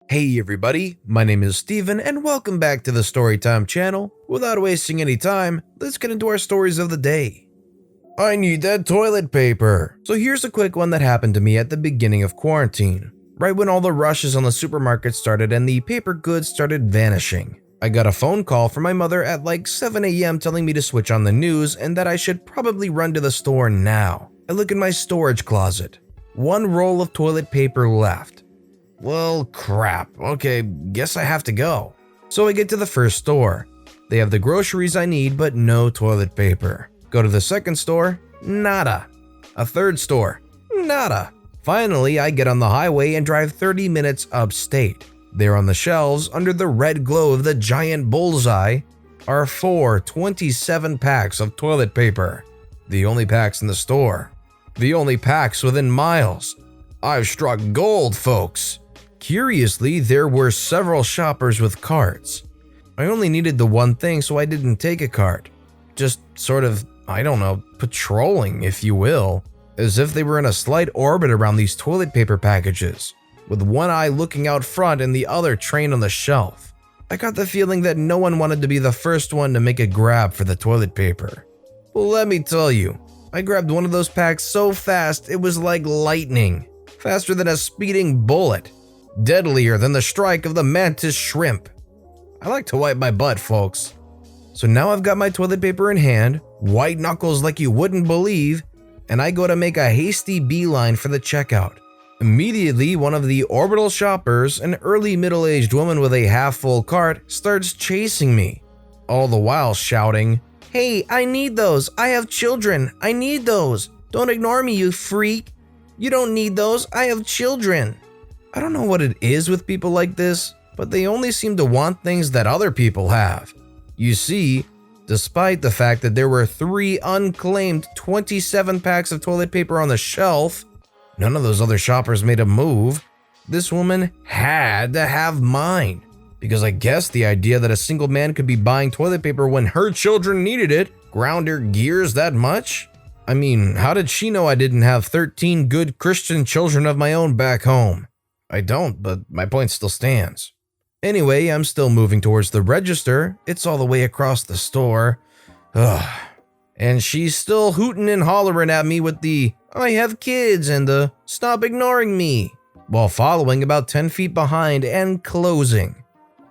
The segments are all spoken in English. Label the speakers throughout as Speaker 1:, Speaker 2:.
Speaker 1: Hey everybody, my name is Steven and welcome back to the Storytime channel. Without wasting any time, let's get into our stories of the day. I need that toilet paper. So here's a quick one that happened to me at the beginning of quarantine, right when all the rushes on the supermarket started and the paper goods started vanishing. I got a phone call from my mother at like 7 a.m. telling me to switch on the news and that I should probably run to the store now. I look in my storage closet. One roll of toilet paper left. Well, crap. Okay, guess I have to go. So I get to the first store. They have the groceries I need, but no toilet paper. Go to the second store, nada. A third store, nada. Finally, I get on the highway and drive 30 minutes upstate. There on the shelves, under the red glow of the giant bullseye, are 27 packs of toilet paper. The only packs in the store. The only packs within miles. I've struck gold, folks. Curiously, there were several shoppers with carts. I only needed the one thing, so I didn't take a cart. Just sort of, patrolling, if you will, as if they were in a slight orbit around these toilet paper packages, with one eye looking out front and the other trained on the shelf. I got the feeling that no one wanted to be the first one to make a grab for the toilet paper. Well, let me tell you, I grabbed one of those packs so fast it was like lightning, faster than a speeding bullet. Deadlier than the strike of the mantis shrimp. I like to wipe my butt, folks. So now I've got my toilet paper in hand, white knuckles like you wouldn't believe, and I go to make a hasty beeline for the checkout. Immediately, one of the orbital shoppers, an early middle-aged woman with a half-full cart, starts chasing me, all the while shouting, "Hey, I need those. I have children. I need those. Don't ignore me, you freak. You don't need those. I have children." I don't know what it is with people like this, but they only seem to want things that other people have. You see, despite the fact that there were 3 unclaimed 27 packs of toilet paper on the shelf, none of those other shoppers made a move. This woman had to have mine, because I guess the idea that a single man could be buying toilet paper when her children needed it ground her gears that much? I mean, how did she know I didn't have 13 good Christian children of my own back home? I don't, but my point still stands. Anyway, I'm still moving towards the register. It's all the way across the store. Ugh. And she's still hooting and hollering at me with the, "I have kids," and the, "Stop ignoring me," while following about 10 feet behind and closing.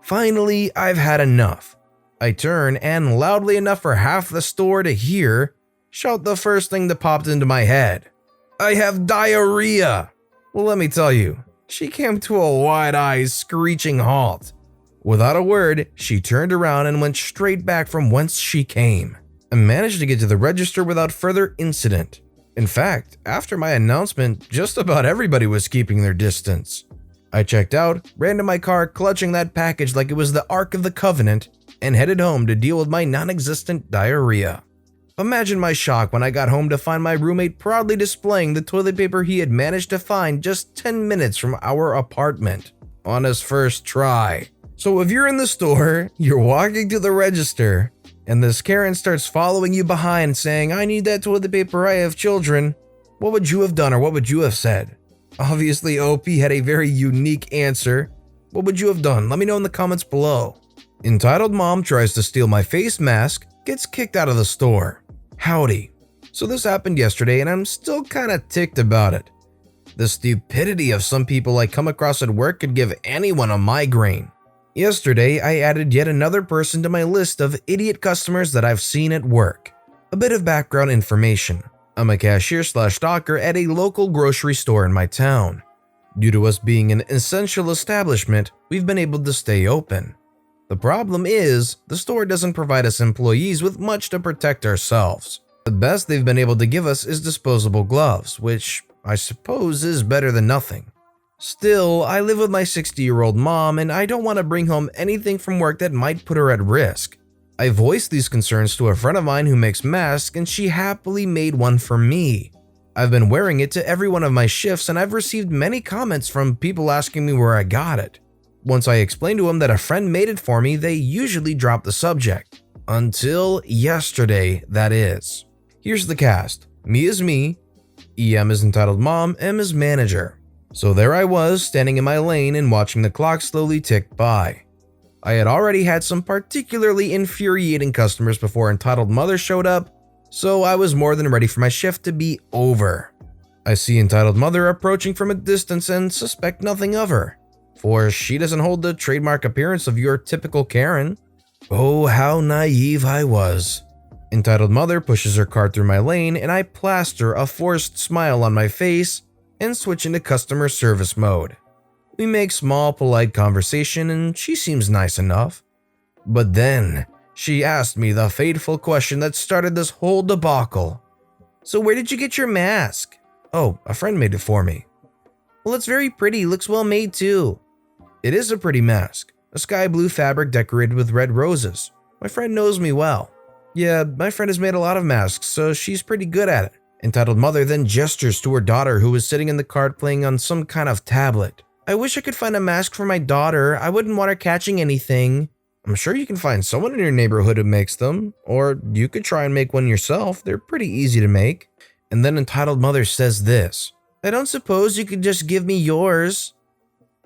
Speaker 1: Finally, I've had enough. I turn and, loudly enough for half the store to hear, shout the first thing that popped into my head. I have diarrhea. Well, let me tell you. She came to a wide-eyed, screeching halt. Without a word, she turned around and went straight back from whence she came. I managed to get to the register without further incident. In fact, after my announcement, just about everybody was keeping their distance. I checked out, ran to my car clutching that package like it was the Ark of the Covenant, and headed home to deal with my non-existent diarrhea. Imagine my shock when I got home to find my roommate proudly displaying the toilet paper he had managed to find just 10 minutes from our apartment on his first try. So if you're in the store, you're walking to the register, and this Karen starts following you behind saying, "I need that toilet paper, I have children," what would you have done or what would you have said? Obviously, OP had a very unique answer. What would you have done? Let me know in the comments below. Entitled mom tries to steal my face mask, gets kicked out of the store. Howdy. So this happened yesterday and I'm still kinda ticked about it. The stupidity of some people I come across at work could give anyone a migraine. Yesterday, I added yet another person to my list of idiot customers that I've seen at work. A bit of background information. I'm a cashier/stalker at a local grocery store in my town. Due to us being an essential establishment, we've been able to stay open. The problem is, the store doesn't provide us employees with much to protect ourselves. The best they've been able to give us is disposable gloves, which I suppose is better than nothing. Still, I live with my 60-year-old mom and I don't want to bring home anything from work that might put her at risk. I voiced these concerns to a friend of mine who makes masks and she happily made one for me. I've been wearing it to every one of my shifts and I've received many comments from people asking me where I got it. Once I explained to them that a friend made it for me, they usually drop the subject. Until yesterday, that is. Here's the cast. Me is me, EM is entitled mom, M is manager. So there I was, standing in my lane and watching the clock slowly tick by. I had already had some particularly infuriating customers before Entitled Mother showed up, so I was more than ready for my shift to be over. I see Entitled Mother approaching from a distance and suspect nothing of her, for she doesn't hold the trademark appearance of your typical Karen. Oh, how naive I was. Entitled Mother pushes her cart through my lane and I plaster a forced smile on my face and switch into customer service mode. We make small, polite conversation and she seems nice enough. But then, she asked me the fateful question that started this whole debacle. So where did you get your mask? Oh, a friend made it for me. Well, it's very pretty, looks well made too. It is a pretty mask, a sky blue fabric decorated with red roses. My friend knows me well. Yeah, my friend has made a lot of masks, so she's pretty good at it. Entitled Mother then gestures to her daughter who was sitting in the cart playing on some kind of tablet. I wish I could find a mask for my daughter. I wouldn't want her catching anything. I'm sure you can find someone in your neighborhood who makes them, or you could try and make one yourself. They're pretty easy to make. And then Entitled Mother says this. I don't suppose you could just give me yours?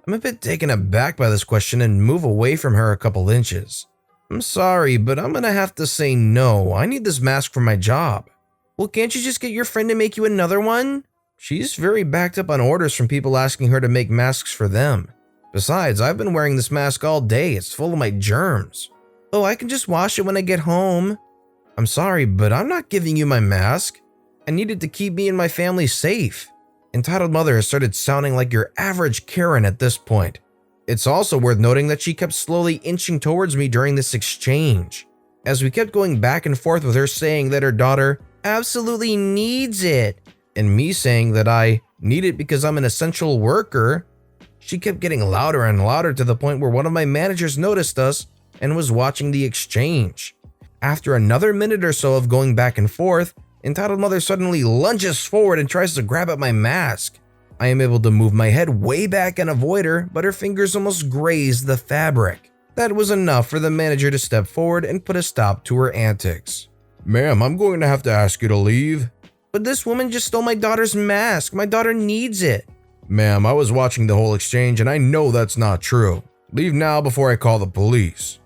Speaker 1: I'm a bit taken aback by this question and move away from her a couple inches. I'm sorry, but I'm gonna have to say no. I need this mask for my job. Well, can't you just get your friend to make you another one? She's very backed up on orders from people asking her to make masks for them. Besides, I've been wearing this mask all day. It's full of my germs. Oh, I can just wash it when I get home. I'm sorry, but I'm not giving you my mask. I need it to keep me and my family safe. Entitled Mother has started sounding like your average Karen at this point. It's also worth noting that she kept slowly inching towards me during this exchange, as we kept going back and forth with her saying that her daughter absolutely needs it, and me saying that I need it because I'm an essential worker. She kept getting louder and louder to the point where one of my managers noticed us and was watching the exchange. After another minute or so of going back and forth, Entitled Mother suddenly lunges forward and tries to grab at my mask. I am able to move my head way back and avoid her, but her fingers almost grazed the fabric. That was enough for the manager to step forward and put a stop to her antics. Ma'am, I'm going to have to ask you to leave. But this woman just stole my daughter's mask. My daughter needs it. Ma'am, I was watching the whole exchange and I know that's not true. Leave now before I call the police.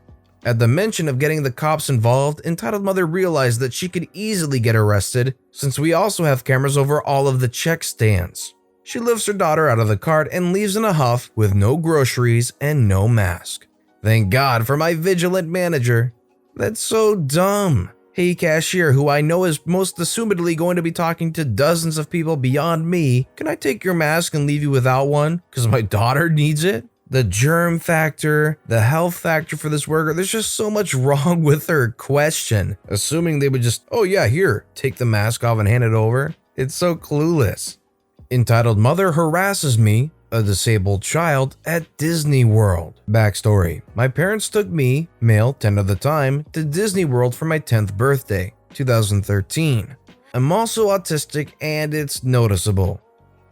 Speaker 1: At the mention of getting the cops involved, Entitled Mother realized that she could easily get arrested since we also have cameras over all of the check stands. She lifts her daughter out of the cart and leaves in a huff with no groceries and no mask. Thank God for my vigilant manager. That's so dumb. Hey cashier, who I know is most assumedly going to be talking to dozens of people beyond me, can I take your mask and leave you without one? Because my daughter needs it? The germ factor, the health factor for this worker, there's just so much wrong with her question. Assuming they would just, oh yeah, here, take the mask off and hand it over. It's so clueless. Entitled Mother harasses me, a disabled child, at Disney World. Backstory: my parents took me, male 10 at the time, to Disney World for my 10th birthday, 2013. I'm also autistic and it's noticeable.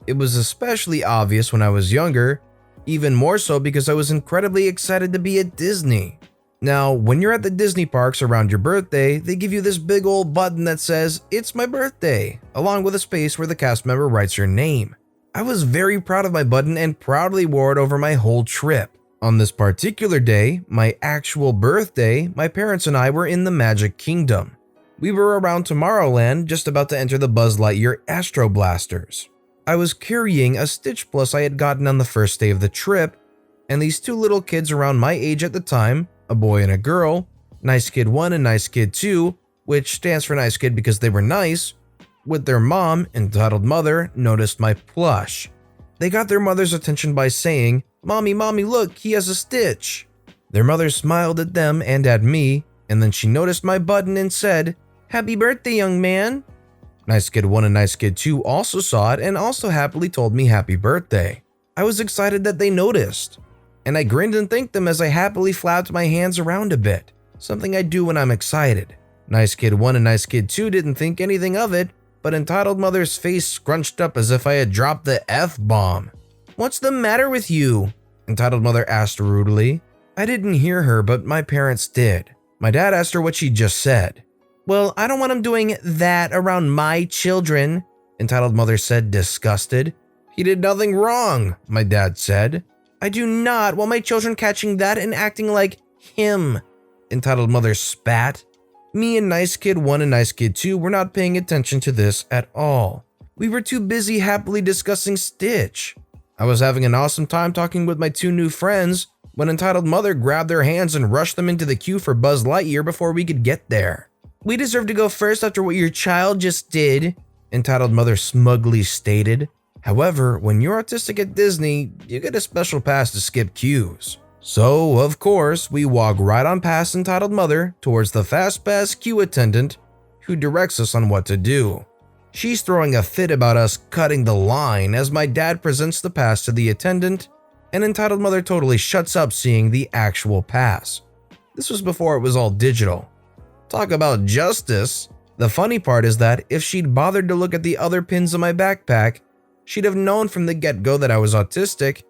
Speaker 1: It was especially obvious when I was younger, even more so because I was incredibly excited to be at Disney. Now, when you're at the Disney parks around your birthday, they give you this big old button that says, "It's my birthday," along with a space where the cast member writes your name. I was very proud of my button and proudly wore it over my whole trip. On this particular day, my actual birthday, my parents and I were in the Magic Kingdom. We were around Tomorrowland, just about to enter the Buzz Lightyear Astro Blasters. I was carrying a Stitch Plus I had gotten on the first day of the trip, and these two little kids around my age at the time, a boy and a girl, Nice Kid 1 and Nice Kid 2, which stands for Nice Kid because they were nice, with their mom, Entitled Mother, noticed my plush. They got their mother's attention by saying, "Mommy, Mommy, look, he has a Stitch." Their mother smiled at them and at me, and then she noticed my button and said, "Happy birthday, young man." Nice Kid 1 and Nice Kid 2 also saw it and also happily told me happy birthday. I was excited that they noticed, and I grinned and thanked them as I happily flapped my hands around a bit, something I do when I'm excited. Nice Kid 1 and Nice Kid 2 didn't think anything of it, but Entitled Mother's face scrunched up as if I had dropped the F-bomb. "What's the matter with you?" Entitled Mother asked rudely. I didn't hear her, but my parents did. My dad asked her what she just said. "Well, I don't want him doing that around my children," Entitled Mother said, disgusted. "He did nothing wrong," my dad said. "I do not want my children catching that and acting like him," entitled mother spat. Me and Nice Kid 1 and Nice Kid 2 were not paying attention to this at all. We were too busy happily discussing Stitch. I was having an awesome time talking with my two new friends when entitled mother grabbed their hands and rushed them into the queue for Buzz Lightyear before we could get there. "We deserve to go first after what your child just did," entitled mother smugly stated. However, when you're autistic at Disney, you get a special pass to skip queues. So, of course, we walk right on past entitled mother towards the fast pass queue attendant who directs us on what to do. She's throwing a fit about us cutting the line as my dad presents the pass to the attendant, and entitled mother totally shuts up seeing the actual pass. This was before it was all digital. Talk about justice. The funny part is that if she'd bothered to look at the other pins in my backpack, she'd have known from the get-go that I was autistic,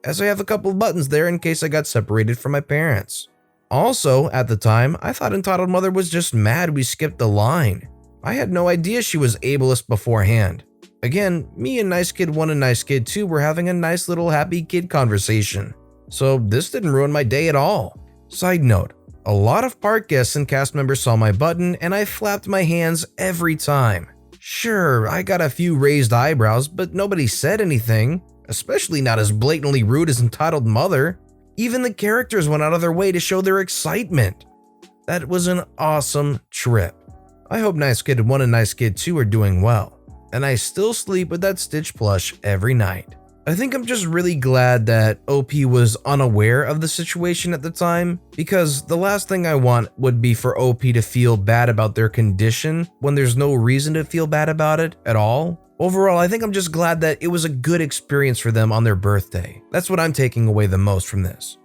Speaker 1: as I have a couple buttons there in case I got separated from my parents. Also, at the time, I thought entitled mother was just mad we skipped the line. I had no idea she was ableist beforehand. Again, me and Nice Kid 1 and Nice Kid 2 were having a nice little happy kid conversation, so this didn't ruin my day at all. Side note, a lot of park guests and cast members saw my button and I flapped my hands every time. Sure, I got a few raised eyebrows, but nobody said anything, especially not as blatantly rude as entitled mother. Even the characters went out of their way to show their excitement. That was an awesome trip. I hope Nice Kid 1 and Nice Kid 2 are doing well, and I still sleep with that Stitch plush every night. I think I'm just really glad that OP was unaware of the situation at the time, because the last thing I want would be for OP to feel bad about their condition when there's no reason to feel bad about it at all. Overall, I think I'm just glad that it was a good experience for them on their birthday. That's what I'm taking away the most from this.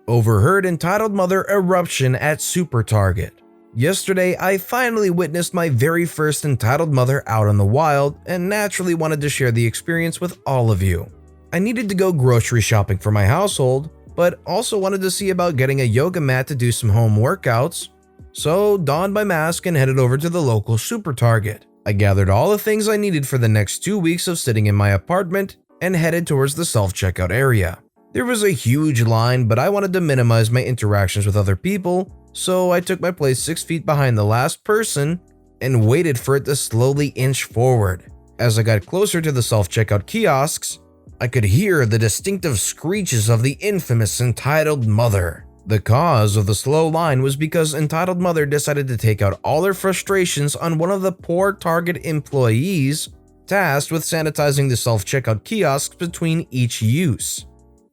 Speaker 1: Overheard entitled mother eruption at Super Target. Yesterday, I finally witnessed my very first entitled mother out in the wild and naturally wanted to share the experience with all of you. I needed to go grocery shopping for my household, but also wanted to see about getting a yoga mat to do some home workouts, so donned my mask and headed over to the local Super Target. I gathered all the things I needed for the next 2 weeks of sitting in my apartment and headed towards the self-checkout area. There was a huge line, but I wanted to minimize my interactions with other people, so I took my place 6 feet behind the last person and waited for it to slowly inch forward. As I got closer to the self-checkout kiosks, I could hear the distinctive screeches of the infamous entitled mother. The cause of the slow line was because entitled mother decided to take out all her frustrations on one of the poor Target employees tasked with sanitizing the self-checkout kiosks between each use.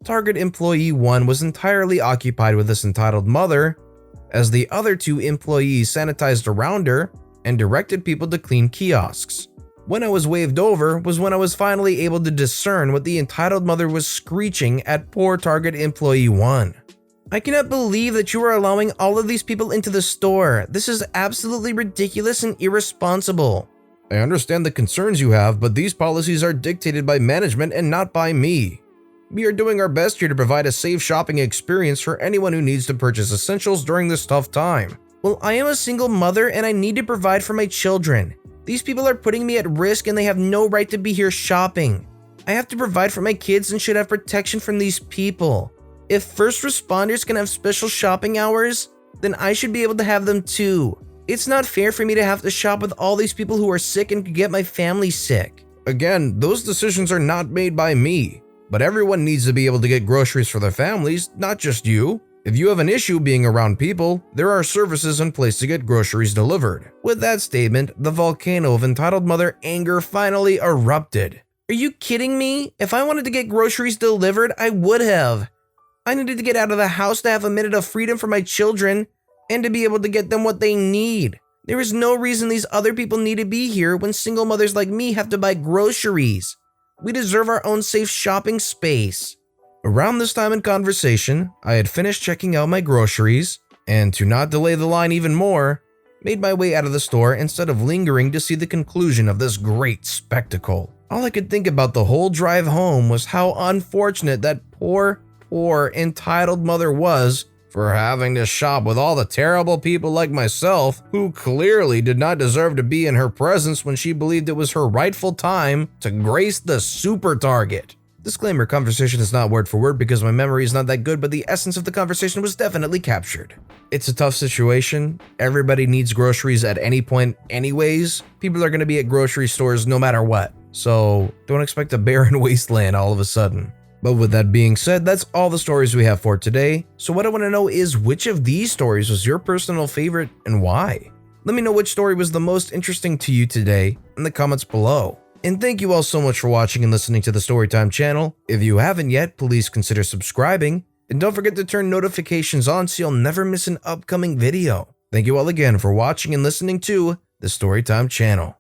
Speaker 1: Target employee 1 was entirely occupied with this entitled mother, as the other 2 employees sanitized around her and directed people to clean kiosks. When I was waved over was when I was finally able to discern what the entitled mother was screeching at poor Target employee 1. "I cannot believe that you are allowing all of these people into the store. This is absolutely ridiculous and irresponsible. I understand the concerns you have, but these policies are dictated by management and not by me. We are doing our best here to provide a safe shopping experience for anyone who needs to purchase essentials during this tough time." "Well, I am a single mother and I need to provide for my children. These people are putting me at risk and they have no right to be here shopping. I have to provide for my kids and should have protection from these people. If first responders can have special shopping hours, then I should be able to have them too. It's not fair for me to have to shop with all these people who are sick and could get my family sick." Again, those decisions are not made by me, but everyone needs to be able to get groceries for their families, not just you. If you have an issue being around people, there are services in place to get groceries delivered. With that statement, the volcano of entitled mother anger finally erupted. "Are you kidding me? If I wanted to get groceries delivered, I would have. I needed to get out of the house to have a minute of freedom for my children and to be able to get them what they need. There is no reason these other people need to be here when single mothers like me have to buy groceries. We deserve our own safe shopping space." Around this time in conversation, I had finished checking out my groceries, and to not delay the line even more, made my way out of the store instead of lingering to see the conclusion of this great spectacle. All I could think about the whole drive home was how unfortunate that poor entitled mother was for having to shop with all the terrible people like myself who clearly did not deserve to be in her presence when she believed it was her rightful time to grace the super target. Disclaimer, conversation is not word for word because my memory is not that good, but the essence of the conversation was definitely captured. It's a tough situation. Everybody needs groceries at any point anyways. People are going to be at grocery stores no matter what. So don't expect a barren wasteland all of a sudden. But with that being said, that's all the stories we have for today. So what I want to know is which of these stories was your personal favorite and why? Let me know which story was the most interesting to you today in the comments below. And thank you all so much for watching and listening to the Storytime channel. If you haven't yet, please consider subscribing. And don't forget to turn notifications on so you'll never miss an upcoming video. Thank you all again for watching and listening to the Storytime channel.